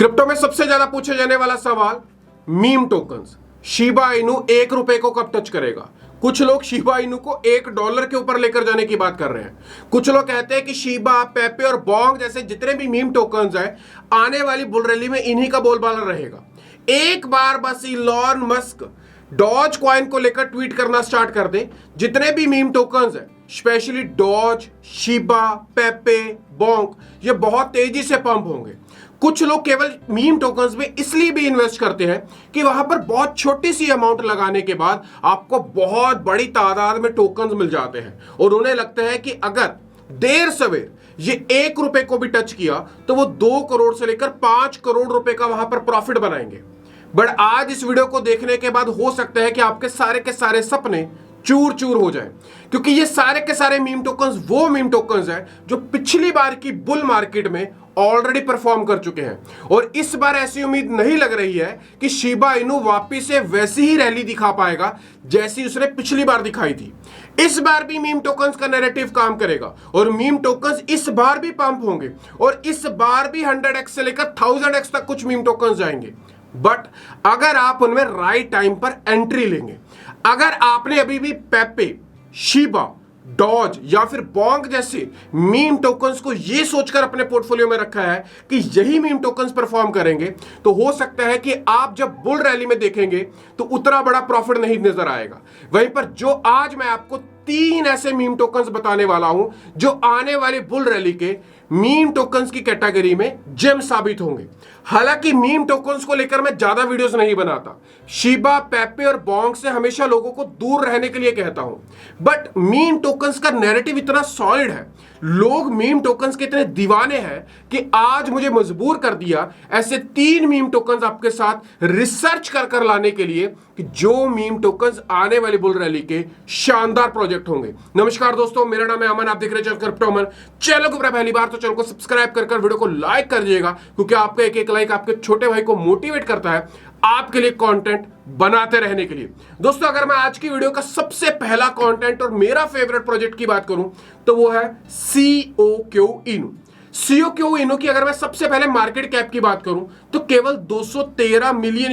Crypto में सबसे ज्यादा पूछे जाने वाला सवाल, मीम टोकन्स। शिबा इनू ₹1 को कब टच करेगा? कुछ लोग शिबा इनू को $1 के ऊपर लेकर जाने की बात कर रहे हैं। कुछ लोग कहते हैं कि शिबा, पेपे और बोंग जैसे जितने भी मीम टोकन्स हैं, आने वाली बुल रैली में इन्हीं का बोलबाला रहेगा। एक बार बस इलॉन मस्क डॉज कॉइन को लेकर ट्वीट करना स्टार्ट कर दे, जितने भी मीम टोकन्स हैं, स्पेशली डॉज, शिबा, पेपे, बोंग, ये बहुत तेजी से पंप होंगे। कुछ लोग केवल मीम टोकन्स में इसलिए भी इन्वेस्ट करते हैं कि वहां पर बहुत छोटी सी अमाउंट लगाने के बाद आपको बहुत बड़ी तादाद में टोकन्स मिल जाते हैं और उन्हें लगता है कि अगर देर सवेर ये ₹1 को भी टच किया तो वो 2 करोड़ से लेकर 5 करोड़ रुपए का वहां पर प्रॉफिट बनाएंगे। बट आज इस वीडियो को देखने के बाद हो सकता है कि आपके सारे के सारे सपने चूर चूर हो जाए, क्योंकि ये सारे के सारे मीम टोकन्स वो मीम टोकन्स हैं जो पिछली बार की बुल मार्केट में ऑलरेडी परफॉर्म कर चुके हैं और इस बार ऐसी उम्मीद नहीं लग रही है कि शिबा इनू वापिस से वैसी ही रैली दिखा पाएगा जैसी उसने पिछली बार दिखाई थी। इस बार भी मीम टोकन्स का नैरेटिव काम करेगा और मीम टोकन्स इस बार भी पंप होंगे और इस बार भी 100x से लेकर 1000x तक कुछ मीम टोकन्स जाएंगे। बट अगर आप उनमें राइट टाइम पर एंट्री लेंगे, अगर आपने अभी भी पेपे, शिबा, डॉज या फिर बोंग जैसे मीम टोकन्स को यह सोचकर अपने पोर्टफोलियो में रखा है कि यही मीम टोकन्स परफॉर्म करेंगे, तो हो सकता है कि आप जब बुल रैली में देखेंगे तो उतना बड़ा प्रॉफिट नहीं नजर आएगा। वहीं पर जो आज मैं आपको 3 ऐसे मीम टोकन्स बताने वाला हूं जो आने वाले बुल रैली के मीम टोकन्स की कैटेगरी में जेम साबित होंगे। हालांकि मीम टोकन्स को लेकर मैं ज्यादा वीडियोस नहीं बनाता, शिबा, पेपे और बोंग से हमेशा लोगों को दूर रहने के लिए कहता हूं, बट मीम टोकन्स का नैरेटिव इतना सॉलिड है, लोग मीम टोकन्स के इतने दीवाने हैं कि आज मुझे मजबूर कर दिया ऐसे 3 मीम टोकन्स आपके साथ रिसर्च कर लाने के लिए कि जो मीम टोकन्स आने वाली बुल रैली के शानदार प्रोजेक्ट होंगे। नमस्कार दोस्तों, मेरा नाम है अमन, आप देख रहे हैं क्रिप्टो अमन। चैनल को पहली बार तो चैनल को सब्सक्राइब कर वीडियो को लाइक कर दीजिएगा, क्योंकि आपका एक एक लाइक आपके छोटे भाई को मोटिवेट करता है आपके लिए कंटेंट बनाते रहने के लिए। दोस्तों, अगर मैं आज की वीडियो का सबसे पहला कंटेंट और मेरा फेवरेट प्रोजेक्ट की बात करूं तो वो है COQ इनू। COQ इनू की अगर मैं सबसे पहले मार्केट कैप की बात करूं तो केवल $213 मिलियन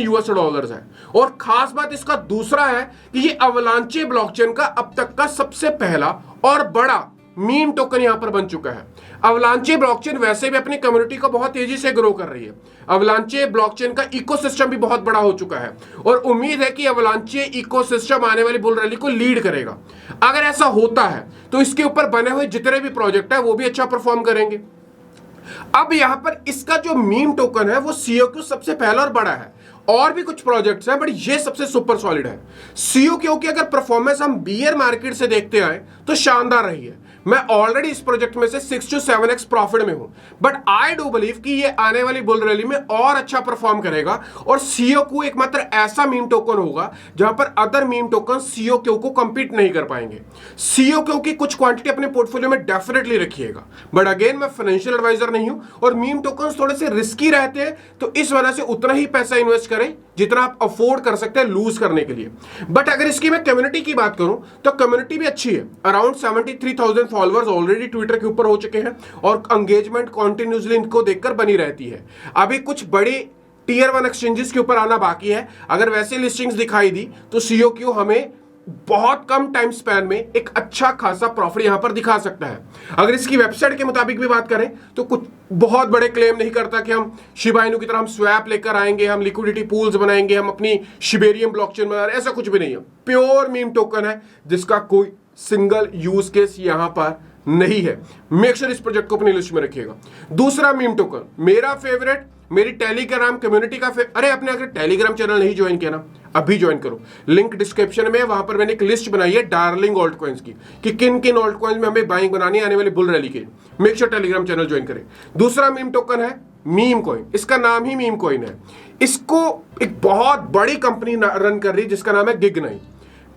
है और खास बात इसका दूसरा है कि ये अवलांचे ब्लॉकचेन का अब तक का सबसे पहला और बड़ा मीम टोकन यहां पर बन चुका है। अवलांचे ब्लॉकचेन वैसे भी अपनी कम्युनिटी को बहुत तेजी से ग्रो कर रही है। अवलांचे ब्लॉकचेन का इकोसिस्टम भी बहुत बड़ा हो चुका है और उम्मीद है कि अवलांचे इकोसिस्टम आने वाली बुल रैली को लीड करेगा। अगर ऐसा होता है तो इसके ऊपर बने हुए जितने भी प्रोजेक्ट है वो भी अच्छा परफॉर्म करेंगे। अब यहां पर इसका जो मीम टोकन है वो COQ सबसे पहला और बड़ा है, और भी कुछ प्रोजेक्ट्स हैं बट ये सबसे सुपर सॉलिड है। COQ की अगर परफॉर्मेंस हम बियर मार्केट से देखते आए तो शानदार रही है। मैं ऑलरेडी इस प्रोजेक्ट में से 6 to 7x प्रॉफिट में हूं, बट आई डू बिलीव कि ये आने वाली बुल रैली में और अच्छा परफॉर्म करेगा और COQ एकमात्र ऐसा मीम टोकन होगा जहां पर अदर मीम टोकन COQ को कंपीट नहीं कर पाएंगे। COQ की कुछ क्वांटिटी अपने पोर्टफोलियो में डेफिनेटली रखिएगा, बट अगेन मैं फाइनेंशियल एडवाइजर नहीं हूं और मीम टोकन थोड़े से रिस्की रहते हैं, तो इस वजह से उतना ही पैसा इन्वेस्ट करें जितना आप अफोर्ड कर सकते हैं लूज करने के लिए। बट अगर इसकी मैं कम्युनिटी की बात करूं तो कम्युनिटी भी अच्छी है। अराउंड 73,000 फॉलोअर्स ऑलरेडी ट्विटर के ऊपर हो चुके हैं और एंगेजमेंट कंटिन्यूअसली इनको देखकर बनी रहती है। अभी कुछ बड़ी टियर 1 एक्सचेंजेस के ऊपर आना बाकी है। अगर वैसे लिस्टिंग्स दिखाई दी तो COQ हमें बहुत कम टाइम स्पैन में एक अच्छा खासा प्रॉफिट यहां पर दिखा सकता है। अगर इसकी वेबसाइट के मुताबिक भी बात करें तो कुछ बहुत बड़े क्लेम नहीं करता कि हम शिबा इनू की तरह हम स्वैप लेकर आएंगे, हम लिक्विडिटी पूल्स बनाएंगे, हम अपनी शिबेरियम ब्लॉकचेन बना रहे हैं, ऐसा कुछ भी नहीं है। प्योर मीम टोकन है जिसका कोई सिंगल यूज केस यहां पर नहीं है। मेक श्योर इस प्रोजेक्ट को अपनी लिस्ट में रखिएगा। दूसरा मीम टोकन मेरा फेवरेट, मेरी टेलीग्राम कम्युनिटी का अरे आपने अगर टेलीग्राम चैनल नहीं ज्वाइन किया ना, अभी ज्वाइन करो, लिंक डिस्क्रिप्शन में है। वहां पर मैंने एक लिस्ट बनाई है डार्लिंग ऑल्ट कॉइन्स की कि किन किन ऑल्ट कॉइन्स में हमें बाइंग बनानी है आने वाली बुल रैली के। Make sure Telegram channel join करें। दूसरा मीम टोकन है मीम कॉइन, इसका नाम ही मीम कॉइन है। इसको एक बहुत बड़ी कंपनी रन कर रही है जिसका नाम है Gig9।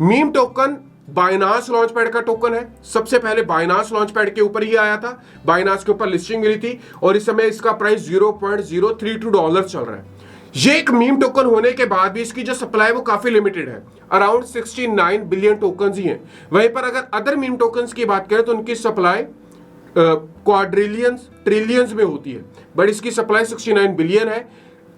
Meme token Binance launch pad का टोकन है। सबसे पहले बाइनांस लॉन्च पैड के ऊपर ही आया था, बाइनांस के ऊपर लिस्टिंग मिली थी और इस समय इसका प्राइस $0.032 चल रहा है। ये एक मीम टोकन होने के बाद भी इसकी जो सप्लाई वो काफी लिमिटेड है, अराउंड 69 बिलियन टोकन ही हैं। वहीं पर अगर अदर मीम टोकन्स की बात करें तो उनकी सप्लाई क्वाड्रिलियंस ट्रिलियंस में होती है, बट इसकी सप्लाई 69 बिलियन है।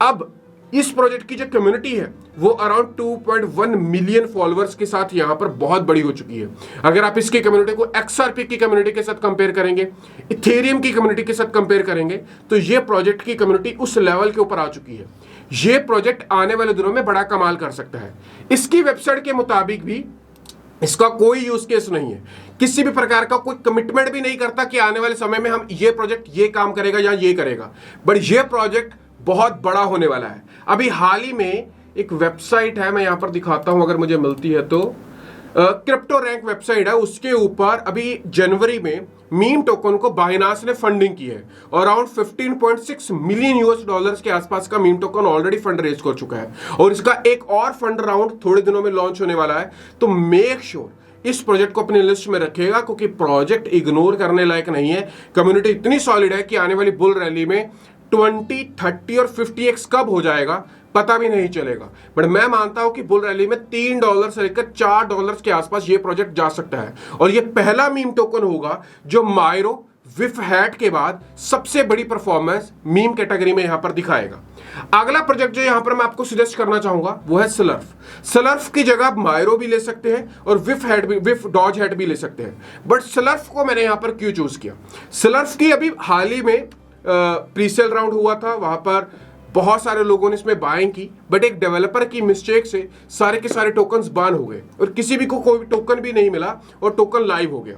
अब इस प्रोजेक्ट की जो कम्युनिटी है वो अराउंड 2.1 मिलियन फॉलोअर्स के साथ यहां पर बहुत बड़ी हो चुकी है। अगर आप इसकी कम्युनिटी को XRP की कम्युनिटी के साथ कंपेयर करेंगे, इथेरियम की कम्युनिटी के साथ कंपेयर करेंगे, तो ये प्रोजेक्ट की कम्युनिटी उस लेवल के ऊपर आ चुकी है। ये प्रोजेक्ट आने वाले दिनों में बड़ा कमाल कर सकता है। इसकी वेबसाइट के मुताबिक भी इसका कोई यूज केस नहीं है, किसी भी प्रकार का कोई कमिटमेंट भी नहीं करता कि आने वाले समय में हम ये प्रोजेक्ट ये काम करेगा या ये करेगा, बट ये प्रोजेक्ट बहुत बड़ा होने वाला है। अभी हाल ही में एक वेबसाइट है, मैं यहां पर दिखाता हूं अगर मुझे मिलती है तो, क्रिप्टो रैंक वेबसाइट है, उसके ऊपर अभी जनवरी में मीम टोकन को बाइनांस ने फंडिंग की है और अराउंड 15.6 मिलियन US डॉलर्स के आसपास का meme token already fund raise कर चुका है और इसका एक और फंड राउंड थोड़े दिनों में लॉन्च होने वाला है। तो मेक श्योर इस प्रोजेक्ट को अपनी लिस्ट में रखिएगा, क्योंकि प्रोजेक्ट इग्नोर करने लायक नहीं है। कम्युनिटी इतनी सॉलिड है कि आने वाली बुल रैली में 20, 30 और 50x कब हो जाएगा पता भी नहीं चलेगा। बट मैं मानता हूं कि बुल रैली में $3 से लेकर $4 के आसपास ये प्रोजेक्ट जा सकता है और ये पहला मीम टोकन होगा जो मायरो विफ हैट के बाद सबसे बड़ी परफॉर्मेंस मीम कैटेगरी में यहां पर दिखाएगा। अगला प्रोजेक्ट जो यहां पर मैं आपको सजेस्ट करना चाहूंगा वो है स्लर्फ। स्लर्फ की जगह आप मायरो भी ले सकते हैं और विफ डॉज हैट भी ले सकते हैं, बट स्लर्फ को मैंने यहां पर क्यों चूज किया? स्लर्फ की अभी हाल ही में प्रीसेल राउंड हुआ था, वहां पर बहुत सारे लोगों ने इसमें बाइंग की, बट एक डेवलपर की मिस्टेक से सारे के सारे टोकन्स बान हो गए और किसी भी को कोई टोकन भी नहीं मिला और टोकन लाइव हो गया।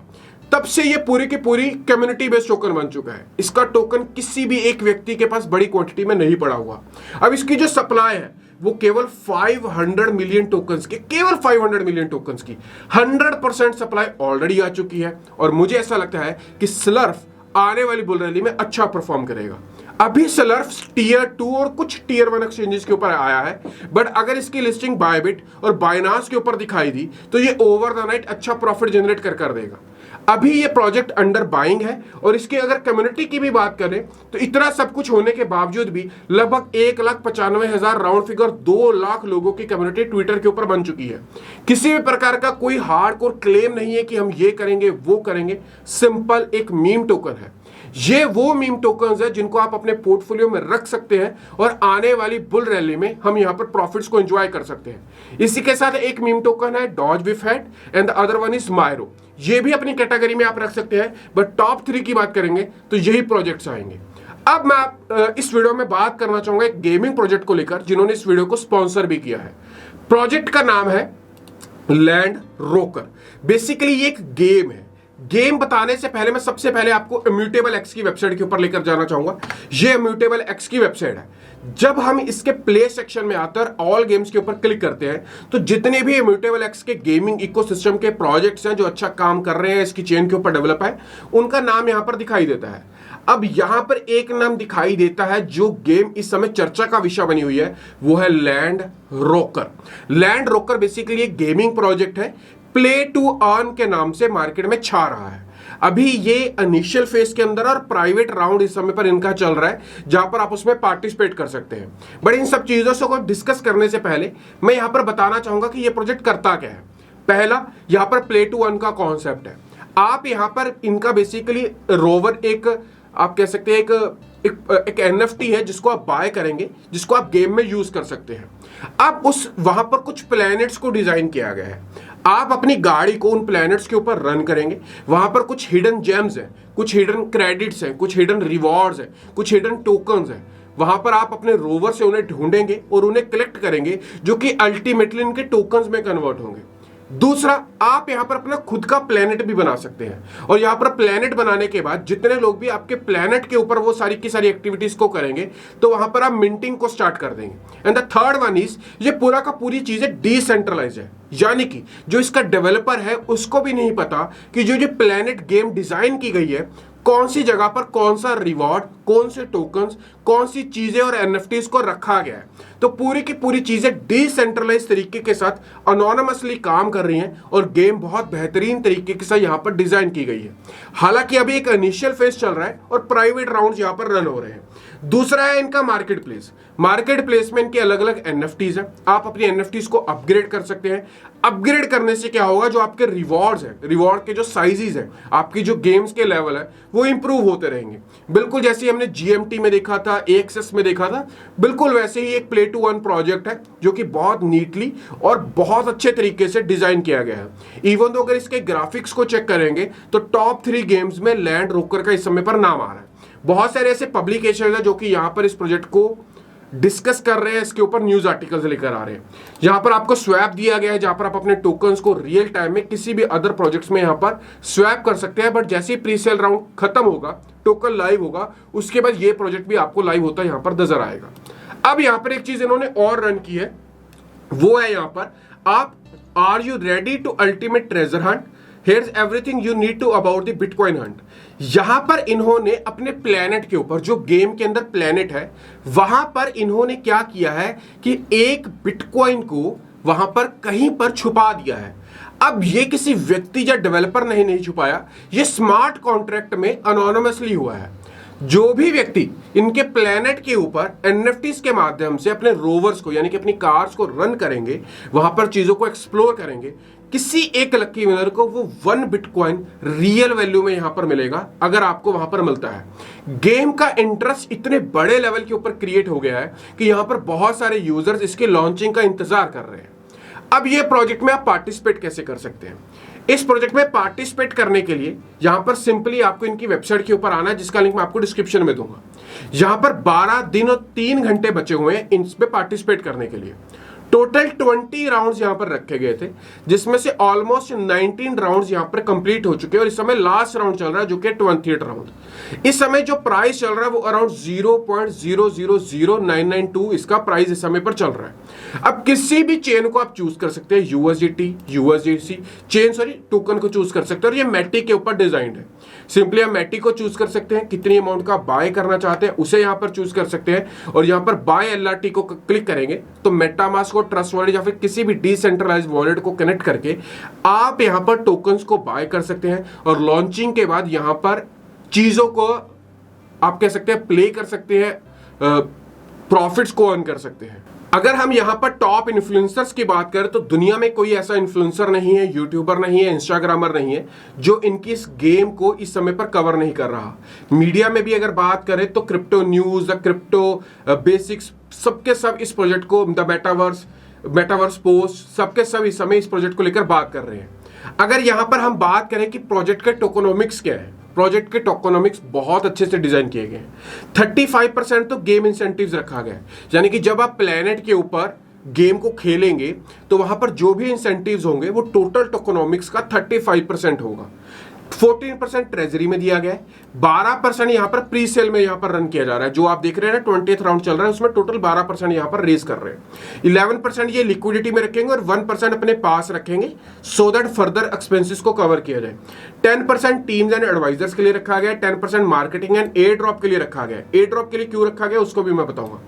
तब से ये पूरी की पूरी कम्युनिटी बेस्ड टोकन बन चुका है। इसका टोकन किसी भी एक व्यक्ति के पास बड़ी क्वांटिटी में नहीं पड़ा हुआ। अब इसकी जो सप्लाई है वो केवल 500 मिलियन टोकन्स की, केवल 500 मिलियन टोकन्स की 100% सप्लाई ऑलरेडी आ चुकी है और मुझे ऐसा लगता है कि स्लर्फ आने वाली बुल रैली में अच्छा परफॉर्म करेगा। अभी स्लर्फ टीयर 2 और कुछ टीयर 1 एक्सचेंजेस के ऊपर आया है, बट अगर इसकी लिस्टिंग बायबिट और बाइनांस के ऊपर दिखाई दी तो ये ओवर द नाइट अच्छा प्रॉफिट जनरेट कर देगा। अभी ये प्रोजेक्ट अंडर बाइंग है और इसकी अगर कम्युनिटी की भी बात करें तो इतना सब कुछ होने के बावजूद भी लगभग 1,95,000 राउंड फिगर 2 लाख लोगों की कम्युनिटी ट्विटर के ऊपर बन चुकी है। किसी भी प्रकार का कोई हार्डकोर क्लेम नहीं है कि हम ये करेंगे वो करेंगे, सिंपल एक मीम टोकन है। ये वो मीम टोकन्स है जिनको आप अपने पोर्टफोलियो में रख सकते हैं और आने वाली बुल रैली में हम यहां पर प्रॉफिट्स को एंजॉय कर सकते हैं। इसी के साथ एक मीम टोकन है dog wif hat and the other one is Myro. ये भी अपनी कैटेगरी में आप रख सकते हैं, बट टॉप 3 की बात करेंगे तो यही प्रोजेक्ट्स आएंगे। अब मैं इस वीडियो में बात करना चाहूंगा एक गेमिंग प्रोजेक्ट को लेकर जिन्होंने इस वीडियो को स्पॉन्सर भी किया है। प्रोजेक्ट का नाम है लैंड रोकर। बेसिकली ये एक गेम है। गेम बताने से पहले मैं सबसे पहले आपको इम्यूटेबल एक्स की वेबसाइट के ऊपर लेकर जाना चाहूंगा। ये इम्यूटेबल एक्स की वेबसाइट है। जब हम इसके प्ले सेक्शन में आते हैं ऑल गेम्स के ऊपर क्लिक करते हैं तो जितने भी इम्यूटेबल एक्स के गेमिंग इकोसिस्टम के प्रोजेक्ट्स हैं जो अच्छा काम कर रहे हैं, इसकी चेन के ऊपर डेवलप है, उनका नाम यहां पर दिखाई देता है। अब यहां पर एक नाम दिखाई देता है जो गेम इस समय चर्चा का विषय बनी हुई है, वो है लैंड रोकर। लैंड रोकर बेसिकली एक गेमिंग प्रोजेक्ट है, प्ले टू अर्न के नाम से मार्केट में छा रहा है। अभी ये इनिशियल फेज के अंदर और प्राइवेट राउंड इस समय पर इनका चल रहा है जहां पर आप उसमें पार्टिसिपेट कर सकते हैं। बट इन सब चीजों को डिस्कस करने से पहले मैं यहां पर बताना चाहूंगा कि ये प्रोजेक्ट करता क्या है। पहला, यहां पर प्ले टू अर्न का कॉन्सेप्ट है। आप यहां पर इनका बेसिकली रोवर एक आप कह सकते हैं एक NFT है जिसको आप बाय करेंगे, जिसको आप गेम में यूज कर सकते हैं। अब उस वहां पर कुछ प्लैनेट्स को डिजाइन किया गया है। आप अपनी गाड़ी को उन प्लैनेट्स के ऊपर रन करेंगे, वहां पर कुछ हिडन जेम्स हैं, कुछ हिडन क्रेडिट्स हैं, कुछ हिडन रिवॉर्ड्स हैं, कुछ हिडन टोकन्स हैं। वहां पर आप अपने रोवर से उन्हें ढूंढेंगे और उन्हें कलेक्ट करेंगे जो कि अल्टीमेटली इनके टोकन्स में कन्वर्ट होंगे। दूसरा, आप यहां पर अपना खुद का प्लेनेट भी बना सकते हैं और यहां पर प्लेनेट बनाने के बाद जितने लोग भी आपके प्लेनेट के ऊपर वो सारी की सारी एक्टिविटीज को करेंगे तो वहां पर आप मिंटिंग को स्टार्ट कर देंगे। And the third one is, ये पूरा का पूरी चीजें डिसेंट्रलाइज है, यानी कि जो इसका डेवलपर है उसको भी नहीं पता कि जो प्लेनेट गेम डिजाइन की गई है कौन सी जगह पर कौन सा रिवॉर्ड, कौन से टोकन्स, कौन सी चीजें और NFTs को रखा गया है। तो पूरी की पूरी चीजें डिसेंट्रलाइज तरीके के साथ अनोनिमसली काम कर रही हैं और गेम बहुत बेहतरीन तरीके के साथ यहां पर डिजाइन की गई है। हालांकि अभी एक इनिशियल फेज चल रहा है और प्राइवेट राउंड यहां पर रन हो रहे हैं। दूसरा है इनका मार्केट प्लेस। मार्केट प्लेस में इनके अलग अलग एनएफटीज हैं। आप अपनी एनएफटीज को अपग्रेड कर सकते हैं। अपग्रेड करने से क्या होगा, जो आपके रिवॉर्ड्स हैं, रिवॉर्ड के जो साइजेस हैं, आपकी जो गेम्स के लेवल है वो इंप्रूव होते रहेंगे। बिल्कुल जैसे हमने जीएमटी में देखा था, एक्सेस में देखा था, बिल्कुल वैसे ही एक प्ले टू अर्न प्रोजेक्ट है जो कि बहुत नीटली और बहुत अच्छे तरीके से डिजाइन किया गया है। इवन तो अगर इसके ग्राफिक्स को चेक करेंगे तो टॉप 3 गेम्स में लैंड रोकर का इस समय पर नाम आ रहा है। बहुत सारे ऐसे पब्लिकेशन है जो कि यहां पर इस प्रोजेक्ट को डिस्कस कर रहे हैं, इसके ऊपर न्यूज आर्टिकल्स लेकर आ रहे हैं। यहां पर आपको स्वैप दिया गया है, जहां पर आप अपने टोकन्स को रियल टाइम में किसी भी अदर प्रोजेक्ट्स में यहां पर स्वैप कर सकते हैं। बट जैसे ही प्री सेल राउंड खत्म होगा, टोकन लाइव होगा, उसके बाद ये प्रोजेक्ट भी आपको लाइव होता यहां पर नजर आएगा। अब यहां पर एक चीज इन्होंने और रन की है, वो है यहां पर आप are you ready to ultimate treasure hunt, Here's everything you need to about the Bitcoin hunt। यहां पर इन्होंने अपने प्लेनेट के ऊपर, जो गेम के अंदर प्लेनेट है, वहां पर इन्होंने क्या किया है कि एक बिटकॉइन को वहां पर कहीं पर छुपा दिया है। अब ये किसी व्यक्ति या डेवलपर ने नहीं छुपाया, ये स्मार्ट कॉन्ट्रैक्ट में अनोनिमसली हुआ है। जो भी व्यक्ति इनके प्लेनेट के ऊपर एनएफटीज के माध्यम से अपने रोवर्स को, यानी कि अपनी कार्स को रन करेंगे, वहां पर चीजों को एक्सप्लोर करेंगे, किसी एक लकी विनर को वो 1 बिटकॉइन रियल वैल्यू में यहां पर मिलेगा, अगर आपको वहां पर मिलता है। गेम का इंटरेस्ट इतने बड़े लेवल के ऊपर क्रिएट हो गया है कि यहां पर बहुत सारे यूजर्स इसके लॉन्चिंग का इंतजार कर रहे हैं। अब ये प्रोजेक्ट में आप पार्टिसिपेट कैसे कर सकते हैं? इस प्रोजेक्ट में पार्टिसिपेट करने के लिए यहां पर सिंपली आपको इनकी वेबसाइट के ऊपर आना है, जिसका लिंक मैं आपको डिस्क्रिप्शन में दूंगा। यहां पर 12 दिन और 3 घंटे बचे हुए हैं इन पे पार्टिसिपेट करने के लिए। टोटल 20 राउंड्स यहां पर रखे गए थे, जिसमें से ऑलमोस्ट 19 राउंड्स यहां पर कंप्लीट हो चुके हैं और इस समय लास्ट राउंड चल रहा है, जो कि 20th राउंड। इस समय जो प्राइस चल रहा है वो अराउंड 0.000992 इसका प्राइस इस समय पर चल रहा है। अब किसी भी चेन को आप चूज कर सकते हैं, यूएसडीटी, यूएसडीसी चेन, टोकन को चूज कर सकते हैं, और ये मैटिक के ऊपर डिजाइंड है। सिंपली आप मैटिक को चूज कर सकते हैं, कितनी अमाउंट का बाय करना चाहते हैं उसे यहां पर चूज कर सकते हैं, और यहां पर बाय एलआरटी को क्लिक करेंगे तो मेटामास्क को ट्रस्ट वॉलेट या फिर किसी भी डिसेंट्रलाइज्ड वॉलेट को कनेक्ट करके आप यहां पर टोकन्स को बाय कर सकते हैं, और लॉन्चिंग के बाद यहां पर चीजों को आप कह सकते हैं प्ले कर सकते हैं, प्रॉफिट्स को अर्न कर सकते हैं। अगर हम यहां पर टॉप इन्फ्लुएंसर्स की बात करें तो दुनिया में कोई ऐसा इन्फ्लुएंसर नहीं है, यूट्यूबर नहीं है, इंस्टाग्रामर नहीं है जो इनकी इस गेम को इस समय पर कवर नहीं कर रहा। मीडिया में भी अगर बात करें तो crypto news, the crypto basics, सबके सब इस प्रोजेक्ट को, द मेटावर्स पोस्ट, सबके सब इस समय इस प्रोजेक्ट को लेकर बात कर रहे हैं। अगर यहां पर हम बात करें कि प्रोजेक्ट के टोकोनॉमिक्स क्या है, प्रोजेक्ट के टोकोनॉमिक्स बहुत अच्छे से डिजाइन किए गए हैं। 35% तो गेम इंसेंटिव्स रखा गया है, यानी कि जब आप प्लेनेट के ऊपर गेम को खेलेंगे तो वहां पर जो भी इंसेंटिव्स होंगे वो टोटल टोकोनॉमिक्स का 35% होगा। 14% ट्रेजरी में दिया गया है, 12% यहां पर प्री सेल में यहां पर रन किया जा रहा है। जो आप देख रहे हैं ना 20th राउंड चल रहा है, उसमें टोटल 12% यहां पर रेज कर रहे हैं। 11% ये लिक्विडिटी में रखेंगे और 1% अपने पास रखेंगे, सो दैट फर्दर एक्सपेंसेस को कवर किया जाए। 10% टीम्स एंड एडवाइजर्स के लिए रखा गया है, 10% मार्केटिंग एंड एयर ड्रॉप के लिए रखा गया है। एयर ड्रॉप के लिए क्यों रखा गया उसको भी मैं बताऊंगा।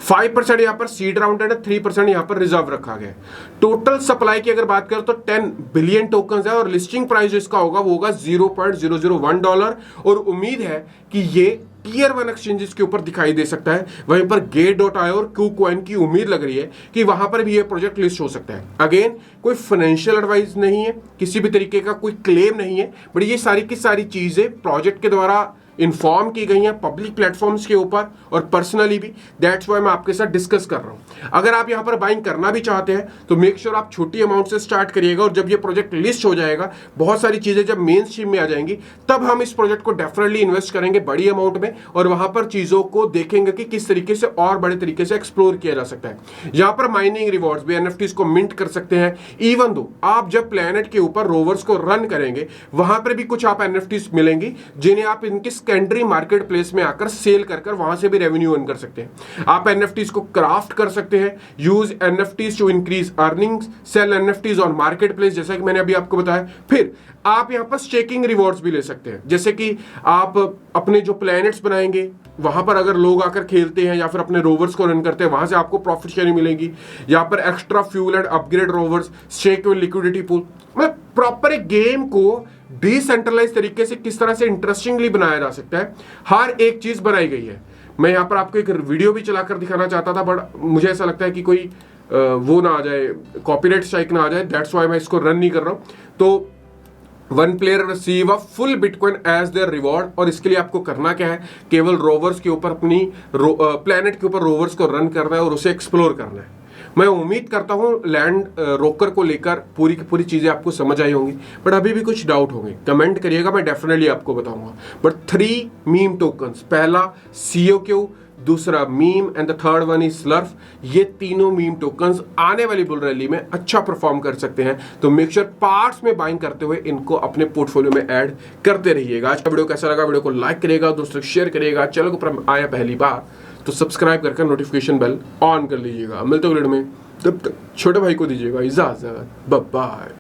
5% यहां पर सीड राउंड एंड 3% यहां पर रिजर्व रखा गया है। टोटल सप्लाई की अगर बात करें तो 10 बिलियन टोकन है, और लिस्टिंग प्राइस जो इसका होगा वो होगा $0.001, और उम्मीद है कि ये टीयर 1 एक्सचेंजेस के ऊपर दिखाई दे सकता है। वहीं पर Gate.io और KuCoin की उम्मीद लग रही है कि वहां पर भी ये प्रोजेक्ट लिस्ट हो सकता है। अगेन कोई फाइनेंशियल एडवाइस नहीं है, किसी भी तरीके का कोई क्लेम नहीं है, बट ये सारी की सारी चीजें प्रोजेक्ट के द्वारा इन्फॉर्म की गई हैं पब्लिक प्लेटफॉर्म्स के ऊपर और पर्सनली भी। दैट्स वाई मैं आपके साथ डिस्कस कर रहा हूं। अगर आप यहां पर बाइंग करना भी चाहते हैं तो मेक श्योर आप छोटी अमाउंट से स्टार्ट करिएगा, और जब ये प्रोजेक्ट लिस्ट हो जाएगा, बहुत सारी चीजें जब मेन स्ट्रीम में आ जाएंगी, तब हम इस प्रोजेक्ट को डेफिनेटली इन्वेस्ट करेंगे बड़ी अमाउंट में, और वहां पर चीजों को देखेंगे कि किस तरीके से और बड़े तरीके से एक्सप्लोर किया जा सकता है। यहां पर माइनिंग रिवॉर्ड्स भी, एनएफटीज को मिंट कर सकते हैं। इवन दो आप जब प्लेनेट के ऊपर रोवर्स को रन करेंगे वहां पर भी कुछ आप एनएफटीज मिलेंगी, जिन्हें आप इनकी सेकेंडरी मार्केट प्लेस में आकर सेल कर वहां से भी रेवेन्यू अर्न कर सकते हैं। आप एनएफटीज को क्राफ्ट कर सकते हैं, use NFTs to increase earnings, sell NFTs on marketplace, जैसा कि मैंने अभी आपको बताया। फिर आप यहां पर स्टेकिंग रिवॉर्ड्स भी ले सकते हैं, जैसे कि आप अपने जो प्लैनेट्स बनाएंगे वहां पर अगर लोग आकर खेलते हैं या फिर अपने रोवर्स को रन करते हैं, वहां से आपको प्रॉफिट शेयरिंग मिलेगी। यहाँ पर extra fuel and upgrade rovers, stake with liquidity pool, मतलब प्रॉपर एक गेम को डिसेंट्रलाइज तरीके से किस तरह से इंटरेस्टिंगली बनाया जा सकता है, हर एक चीज बनाई गई है। मैं यहाँ पर आपको एक वीडियो भी चलाकर दिखाना चाहता था, बट मुझे ऐसा लगता है कि कोई वो ना आ जाए, कॉपीराइट स्ट्राइक ना आ जाए, दैट्स व्हाई मैं इसको रन नहीं कर रहा हूँ। तो one player receive a full bitcoin as their reward, और इसके लिए आपको करना क्या है, केवल रोवर्स के ऊपर अपनी प्लेनेट के ऊपर रोवर्स को रन करना है और उसे एक्सप्लोर करना है। मैं उम्मीद करता हूं लैंड रोकर को लेकर पूरी की पूरी चीजें आपको समझ आई होंगी, बट अभी भी कुछ डाउट होंगे कमेंट करिएगा, मैं डेफिनेटली आपको बताऊंगा। बट 3 मीम टोकन्स, पहला COQ, दूसरा meme and the third one is Slerf, ये तीनों मीम टोकन्स आने वाली बुल रैली में अच्छा परफॉर्म कर सकते हैं। तो मेक श्योर पार्ट्स में बाइंग करते हुए इनको अपने पोर्टफोलियो में ऐड करते रहिएगा। आज का वीडियो कैसा लगा, वीडियो को लाइक करिएगा, दोस्तों शेयर करिएगा, चैनल को आया पहली बार तो सब्सक्राइब करके नोटिफिकेशन बेल ऑन कर लीजिएगा। मिलते हैं वीडियो में, तब तक छोटे भाई को दीजिएगा इजाजत, बाय बाय।